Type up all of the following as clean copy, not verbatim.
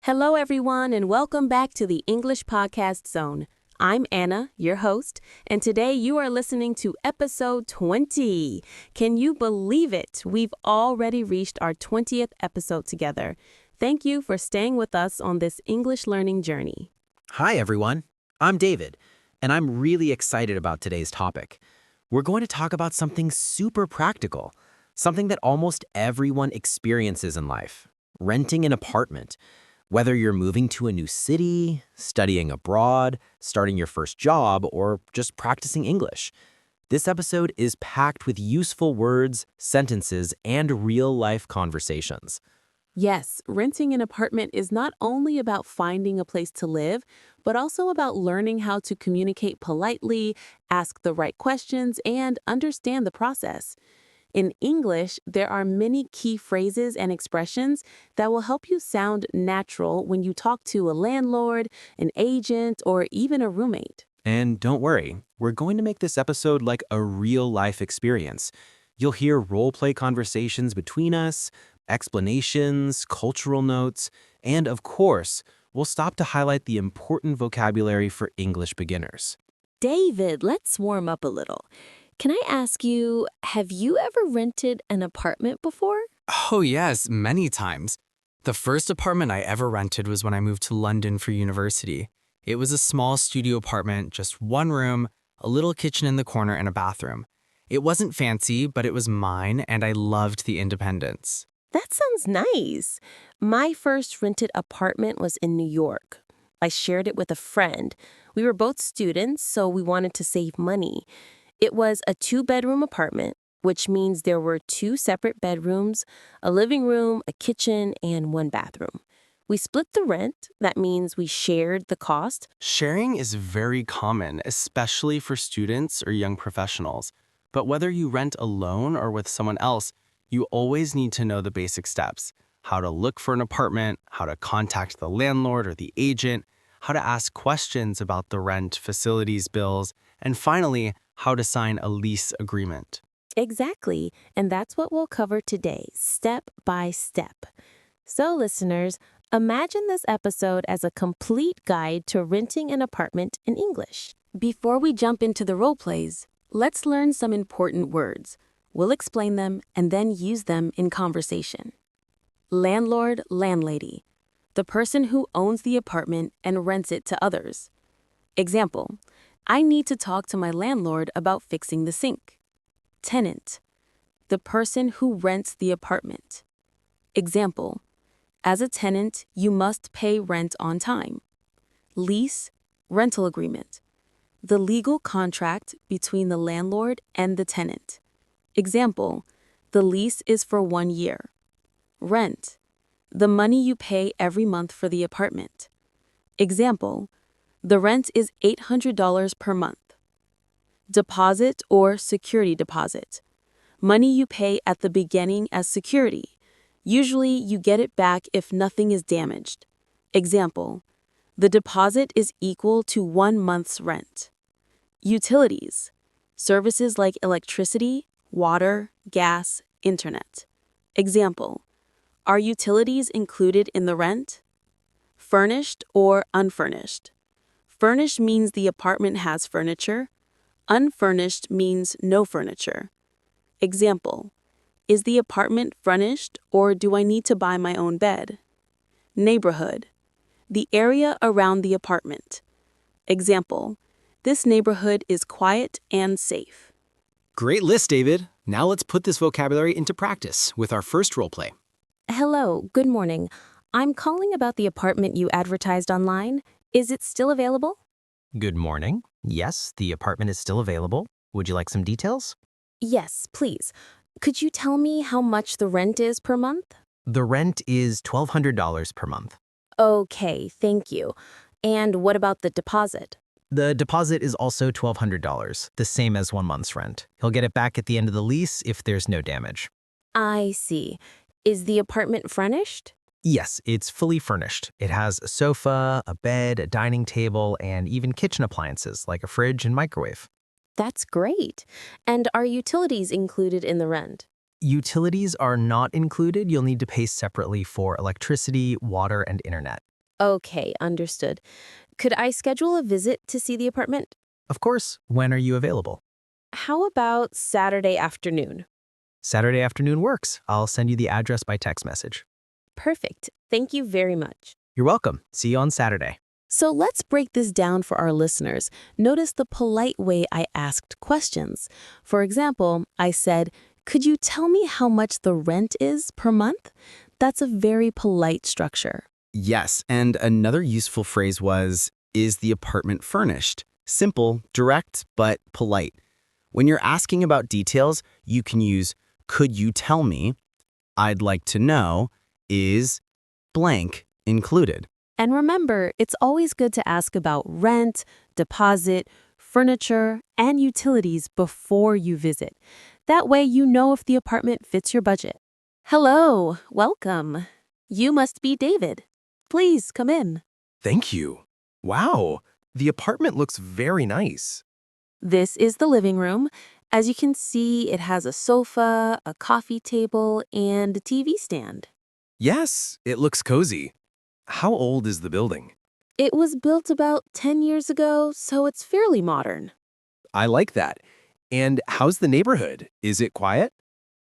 Hello, everyone, and welcome back to the English Podcast Zone. I'm Anna, your host, and today you are listening to episode 20. Can you believe it? We've already reached our 20th episode together. Thank you for staying with us on this English learning journey. Hi, everyone. I'm David, and I'm really excited about today's topic. We're going to talk about something super practical, something that almost everyone experiences in life, renting an apartment. Whether you're moving to a new city, studying abroad, starting your first job, or just practicing English. This episode is packed with useful words, sentences, and real-life conversations. Yes, renting an apartment is not only about finding a place to live, but also about learning how to communicate politely, ask the right questions, and understand the process. In English, there are many key phrases and expressions that will help you sound natural when you talk to a landlord, an agent, or even a roommate. And don't worry, we're going to make this episode like a real-life experience. You'll hear role-play conversations between us, explanations, cultural notes, and of course, we'll stop to highlight the important vocabulary for English beginners. David, let's warm up a little. Can I ask you, have you ever rented an apartment before? Oh yes, many times. The first apartment I ever rented was when I moved to London for university. It was a small studio apartment, just one room, a little kitchen in the corner, and a bathroom. It wasn't fancy, but it was mine, and I loved the independence. That sounds nice. My first rented apartment was in New York. I shared it with a friend. We were both students, so we wanted to save money. It was a 2-bedroom apartment, which means there were 2 separate bedrooms, a living room, a kitchen, and 1 bathroom. We split the rent. That means we shared the cost. Sharing is very common, especially for students or young professionals. But whether you rent alone or with someone else, you always need to know the basic steps: how to look for an apartment, how to contact the landlord or the agent, how to ask questions about the rent, facilities, bills, and finally, how to sign a lease agreement. Exactly, and that's what we'll cover today, step by step. So, listeners, imagine this episode as a complete guide to renting an apartment in English. Before we jump into the role plays, let's learn some important words. We'll explain them and then use them in conversation. Landlord, landlady, the person who owns the apartment and rents it to others. Example, I need to talk to my landlord about fixing the sink. Tenant, the person who rents the apartment. Example, as a tenant, you must pay rent on time. Lease, rental agreement, the legal contract between the landlord and the tenant. Example, the lease is for 1 year. Rent, the money you pay every month for the apartment. Example, the rent is $800 per month. Deposit or security deposit, money you pay at the beginning as security. Usually you get it back if nothing is damaged. Example, the deposit is equal to 1 month's rent. Utilities, services like electricity, water, gas, internet. Example, are utilities included in the rent? Furnished or unfurnished. Furnished means the apartment has furniture. Unfurnished means no furniture. Example, is the apartment furnished or do I need to buy my own bed? Neighborhood, the area around the apartment. Example, this neighborhood is quiet and safe. Great list, David. Now let's put this vocabulary into practice with our first role play. Hello, good morning. I'm calling about the apartment you advertised online. Is it still available? Good morning. Yes, the apartment is still available. Would you like some details? Yes, please. Could you tell me how much the rent is per month? The rent is $1,200 per month. Okay, thank you. And what about the deposit? The deposit is also $1,200, the same as 1 month's rent. He'll get it back at the end of the lease if there's no damage. I see. Is the apartment furnished? Yes, it's fully furnished. It has a sofa, a bed, a dining table, and even kitchen appliances like a fridge and microwave. That's great. And are utilities included in the rent? Utilities are not included. You'll need to pay separately for electricity, water, and internet. Okay, understood. Could I schedule a visit to see the apartment? Of course, when are you available? How about Saturday afternoon? Saturday afternoon works. I'll send you the address by text message. Perfect. Thank you very much. You're welcome. See you on Saturday. So let's break this down for our listeners. Notice the polite way I asked questions. For example, I said, "Could you tell me how much the rent is per month?" That's a very polite structure. Yes, and another useful phrase was, is the apartment furnished? Simple, direct, but polite. When you're asking about details, you can use, could you tell me? I'd like to know, is blank included? And remember, it's always good to ask about rent, deposit, furniture, and utilities before you visit. That way you know if the apartment fits your budget. Hello, welcome. You must be David. Please come in. Thank you. Wow, the apartment looks very nice. This is the living room. As you can see, it has a sofa, a coffee table, and a TV stand. Yes, it looks cozy. How old is the building? It was built about 10 years ago, so it's fairly modern. I like that. And how's the neighborhood? Is it quiet?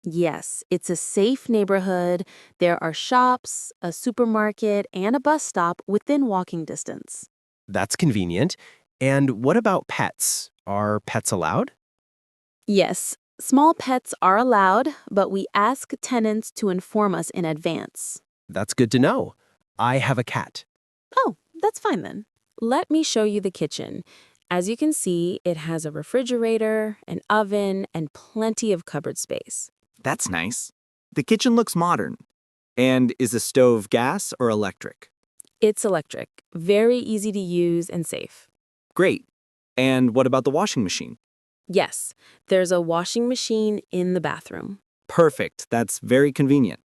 Yes, it's a safe neighborhood. There are shops, a supermarket, and a bus stop within walking distance. That's convenient. And what about pets? Are pets allowed? Yes, small pets are allowed, but we ask tenants to inform us in advance. That's good to know. I have a cat. Oh, that's fine then. Let me show you the kitchen. As you can see, it has a refrigerator, an oven, and plenty of cupboard space. That's nice. The kitchen looks modern. And is the stove gas or electric? It's electric, very easy to use and safe. Great. And what about the washing machine? Yes, there's a washing machine in the bathroom. Perfect. That's very convenient.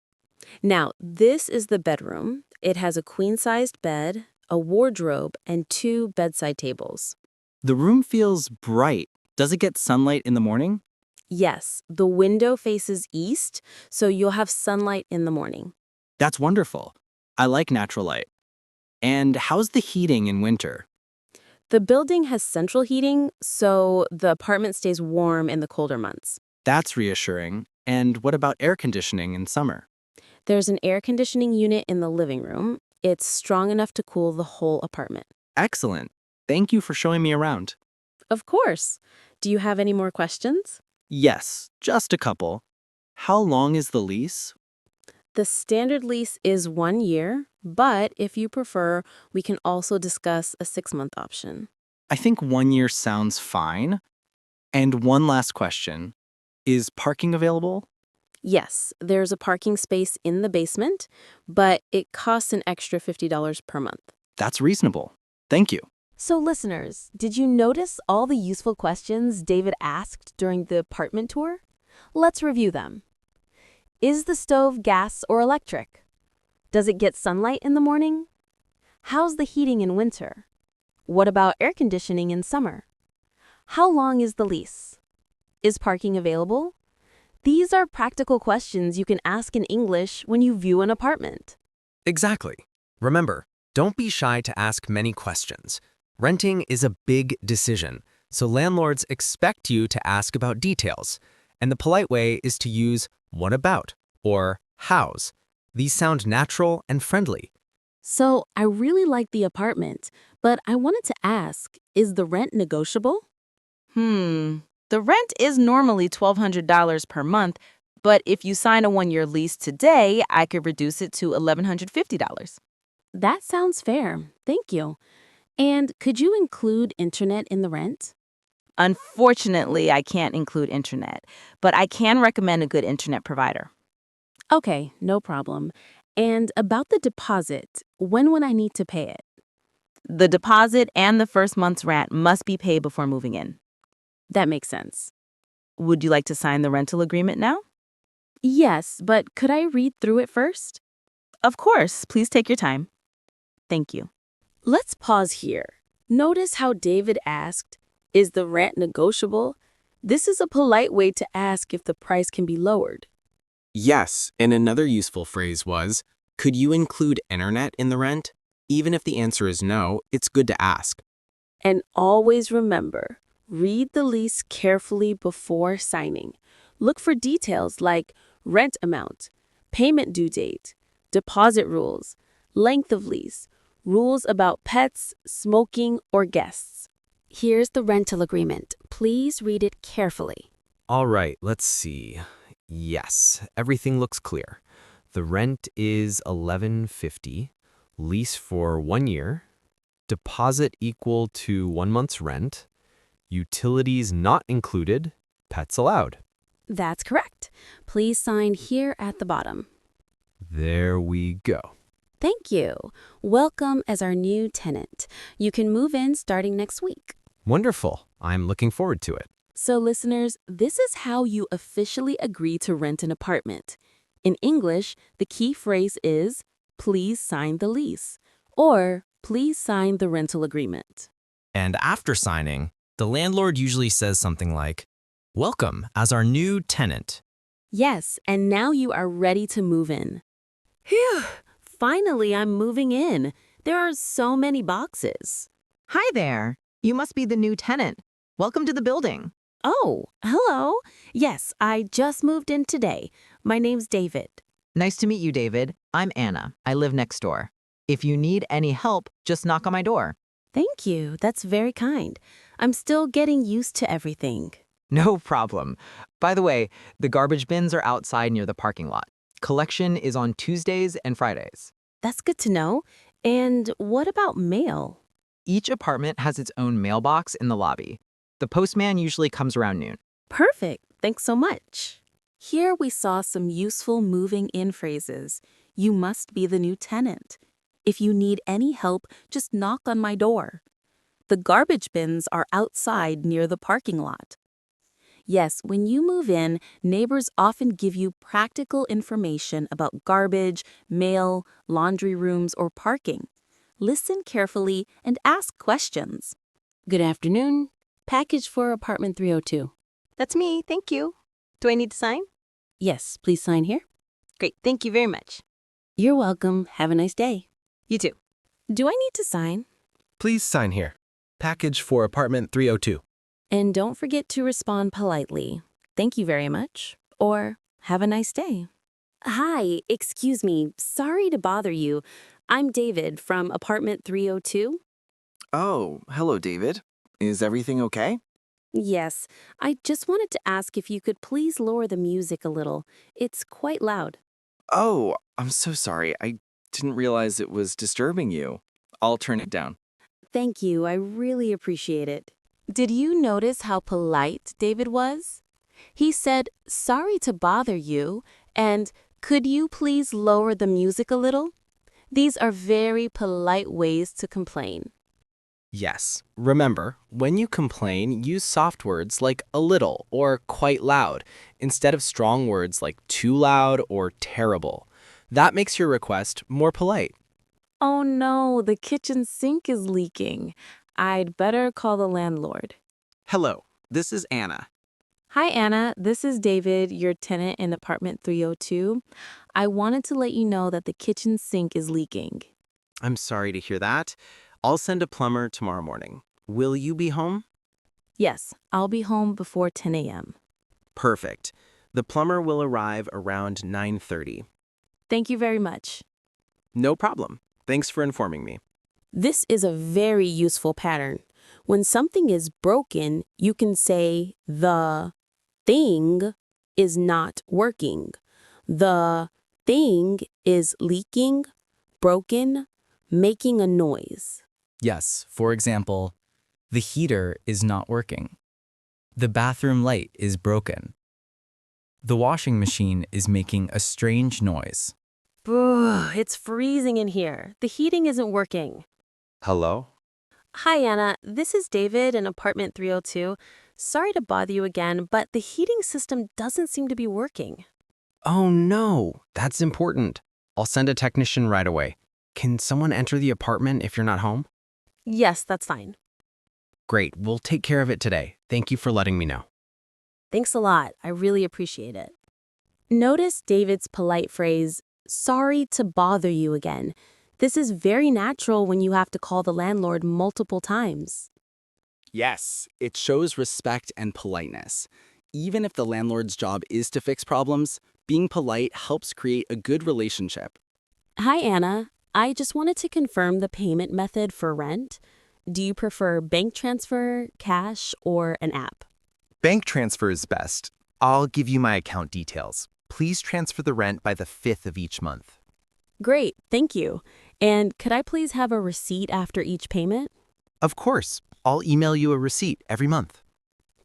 Now, this is the bedroom. It has a queen-sized bed, a wardrobe, and 2 bedside tables. The room feels bright. Does it get sunlight in the morning? Yes, the window faces east, so you'll have sunlight in the morning. That's wonderful. I like natural light. And how's the heating in winter? The building has central heating, so the apartment stays warm in the colder months. That's reassuring. And what about air conditioning in summer? There's an air conditioning unit in the living room. It's strong enough to cool the whole apartment. Excellent. Thank you for showing me around. Of course. Do you have any more questions? Yes, just a couple. How long is the lease? The standard lease is 1 year, but if you prefer, we can also discuss a 6-month option. I think 1 year sounds fine. And one last question. Is parking available? Yes, there's a parking space in the basement, but it costs an extra $50 per month. That's reasonable. Thank you. So listeners, did you notice all the useful questions David asked during the apartment tour? Let's review them. Is the stove gas or electric? Does it get sunlight in the morning? How's the heating in winter? What about air conditioning in summer? How long is the lease? Is parking available? These are practical questions you can ask in English when you view an apartment. Exactly. Remember, don't be shy to ask many questions. Renting is a big decision, so landlords expect you to ask about details. And the polite way is to use what about or how's. These sound natural and friendly. So I really like the apartment, but I wanted to ask, is the rent negotiable? The rent is normally $1,200 per month, but if you sign a 1-year lease today, I could reduce it to $1,150. That sounds fair. Thank you. And could you include internet in the rent? Unfortunately, I can't include internet, but I can recommend a good internet provider. Okay, no problem. And about the deposit, when would I need to pay it? The deposit and the first month's rent must be paid before moving in. That makes sense. Would you like to sign the rental agreement now? Yes, but could I read through it first? Of course. Please take your time. Thank you. Let's pause here. Notice how David asked, is the rent negotiable? This is a polite way to ask if the price can be lowered. Yes, and another useful phrase was, could you include internet in the rent? Even if the answer is no, it's good to ask. And always remember, read the lease carefully before signing. Look for details like rent amount, payment due date, deposit rules, length of lease, rules about pets, smoking, or guests. Here's the rental agreement. Please read it carefully. All right, let's see. Yes, everything looks clear. The rent is $11.50, lease for 1 year, deposit equal to 1 month's rent, utilities not included, pets allowed. That's correct. Please sign here at the bottom. There we go. Thank you. Welcome as our new tenant. You can move in starting next week. Wonderful. I'm looking forward to it. So listeners, this is how you officially agree to rent an apartment. In English, the key phrase is, please sign the lease, or please sign the rental agreement. And after signing, the landlord usually says something like, "Welcome as our new tenant." Yes, and now you are ready to move in. Phew, finally I'm moving in. There are so many boxes. Hi there. You must be the new tenant. Welcome to the building. Oh, hello. Yes, I just moved in today. My name's David. Nice to meet you, David. I'm Anna. I live next door. If you need any help, just knock on my door. Thank you. That's very kind. I'm still getting used to everything. No problem. By the way, the garbage bins are outside near the parking lot. Collection is on Tuesdays and Fridays. That's good to know. And what about mail? Each apartment has its own mailbox in the lobby. The postman usually comes around noon. Perfect. Thanks so much. Here we saw some useful moving in phrases. You must be the new tenant. If you need any help, just knock on my door. The garbage bins are outside near the parking lot. Yes, when you move in, neighbors often give you practical information about garbage, mail, laundry rooms, or parking. Listen carefully and ask questions. Good afternoon. Package for apartment 302. That's me, thank you. Do I need to sign? Yes, please sign here. Great, thank you very much. You're welcome. Have a nice day. You too. Do I need to sign? Please sign here. Package for apartment 302. And don't forget to respond politely. Thank you very much. Or have a nice day. Hi, excuse me. Sorry to bother you. I'm David from apartment 302. Oh, hello, David. Is everything okay? Yes, I just wanted to ask if you could please lower the music a little. It's quite loud. Oh, I'm so sorry. I didn't realize it was disturbing you. I'll turn it down. Thank you. I really appreciate it. Did you notice how polite David was? He said, "Sorry to bother you," and "Could you please lower the music a little?" These are very polite ways to complain. Yes. Remember, when you complain, use soft words like a little or quite loud instead of strong words like too loud or terrible. That makes your request more polite. Oh no, the kitchen sink is leaking. I'd better call the landlord. Hello, this is Anna. Hi, Anna. This is David, your tenant in apartment 302. I wanted to let you know that the kitchen sink is leaking. I'm sorry to hear that. I'll send a plumber tomorrow morning. Will you be home? Yes, I'll be home before 10 a.m. Perfect. The plumber will arrive around 9:30. Thank you very much. No problem. Thanks for informing me. This is a very useful pattern. When something is broken, you can say the thing is not working. The thing is leaking, broken, making a noise. Yes, for example, the heater is not working. The bathroom light is broken. The washing machine is making a strange noise. Boo, it's freezing in here. The heating isn't working. Hello? Hi, Anna. This is David in apartment 302. Sorry to bother you again, but the heating system doesn't seem to be working. Oh no, that's important. I'll send a technician right away. Can someone enter the apartment if you're not home? Yes, that's fine. Great, we'll take care of it today. Thank you for letting me know. Thanks a lot. I really appreciate it. Notice David's polite phrase, "Sorry to bother you again." This is very natural when you have to call the landlord multiple times. Yes, it shows respect and politeness. Even if the landlord's job is to fix problems, being polite helps create a good relationship. Hi, Anna. I just wanted to confirm the payment method for rent. Do you prefer bank transfer, cash, or an app? Bank transfer is best. I'll give you my account details. Please transfer the rent by the 5th of each month. Great, thank you. And could I please have a receipt after each payment? Of course. I'll email you a receipt every month.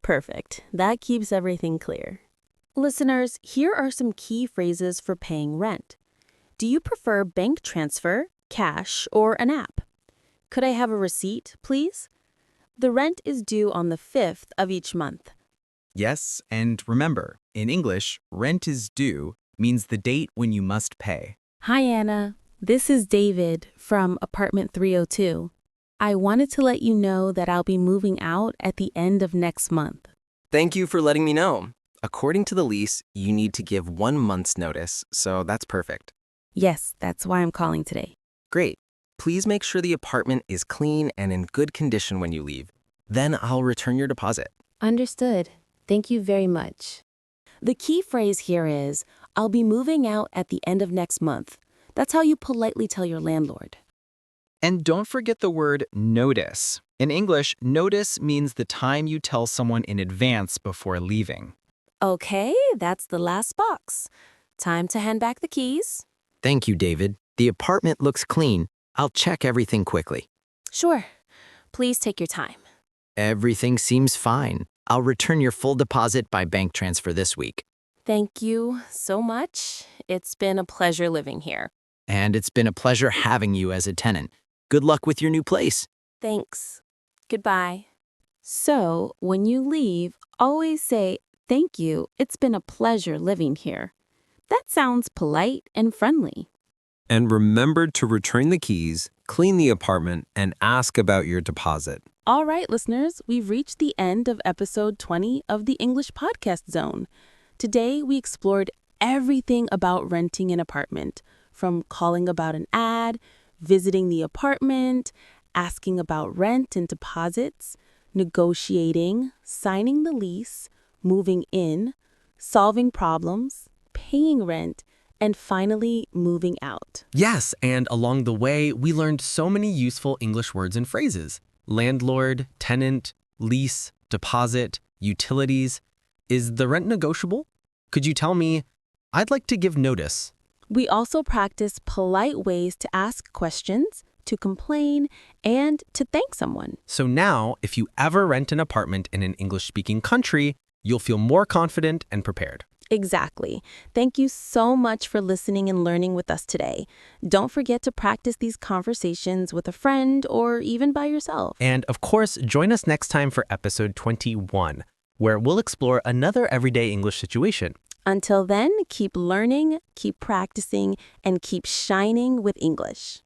Perfect. That keeps everything clear. Listeners, here are some key phrases for paying rent. Do you prefer bank transfer, cash, or an app? Could I have a receipt, please? The rent is due on the 5th of each month. Yes, and remember, in English, rent is due means the date when you must pay. Hi, Anna. This is David from apartment 302. I wanted to let you know that I'll be moving out at the end of next month. Thank you for letting me know. According to the lease, you need to give 1 month's notice, so that's perfect. Yes, that's why I'm calling today. Great. Please make sure the apartment is clean and in good condition when you leave. Then I'll return your deposit. Understood. Thank you very much. The key phrase here is, I'll be moving out at the end of next month. That's how you politely tell your landlord. And don't forget the word notice. In English, notice means the time you tell someone in advance before leaving. Okay, that's the last box. Time to hand back the keys. Thank you, David. The apartment looks clean. I'll check everything quickly. Sure. Please take your time. Everything seems fine. I'll return your full deposit by bank transfer this week. Thank you so much. It's been a pleasure living here. And it's been a pleasure having you as a tenant. Good luck with your new place. Thanks. Goodbye. So, when you leave, always say, thank you. It's been a pleasure living here. That sounds polite and friendly. And remember to return the keys, clean the apartment, and ask about your deposit. All right, listeners, we've reached the end of episode 20 of the English Podcast Zone. Today, we explored everything about renting an apartment, from calling about an ad, visiting the apartment, asking about rent and deposits, negotiating, signing the lease, moving in, solving problems, paying rent, and finally moving out. Yes, and along the way, we learned so many useful English words and phrases. Landlord, tenant, lease, deposit, utilities. Is the rent negotiable? Could you tell me, I'd like to give notice. We also practice polite ways to ask questions, to complain, and to thank someone. So now, if you ever rent an apartment in an English-speaking country, you'll feel more confident and prepared. Exactly. Thank you so much for listening and learning with us today. Don't forget to practice these conversations with a friend or even by yourself. And of course, join us next time for episode 21, where we'll explore another everyday English situation. Until then, keep learning, keep practicing, and keep shining with English.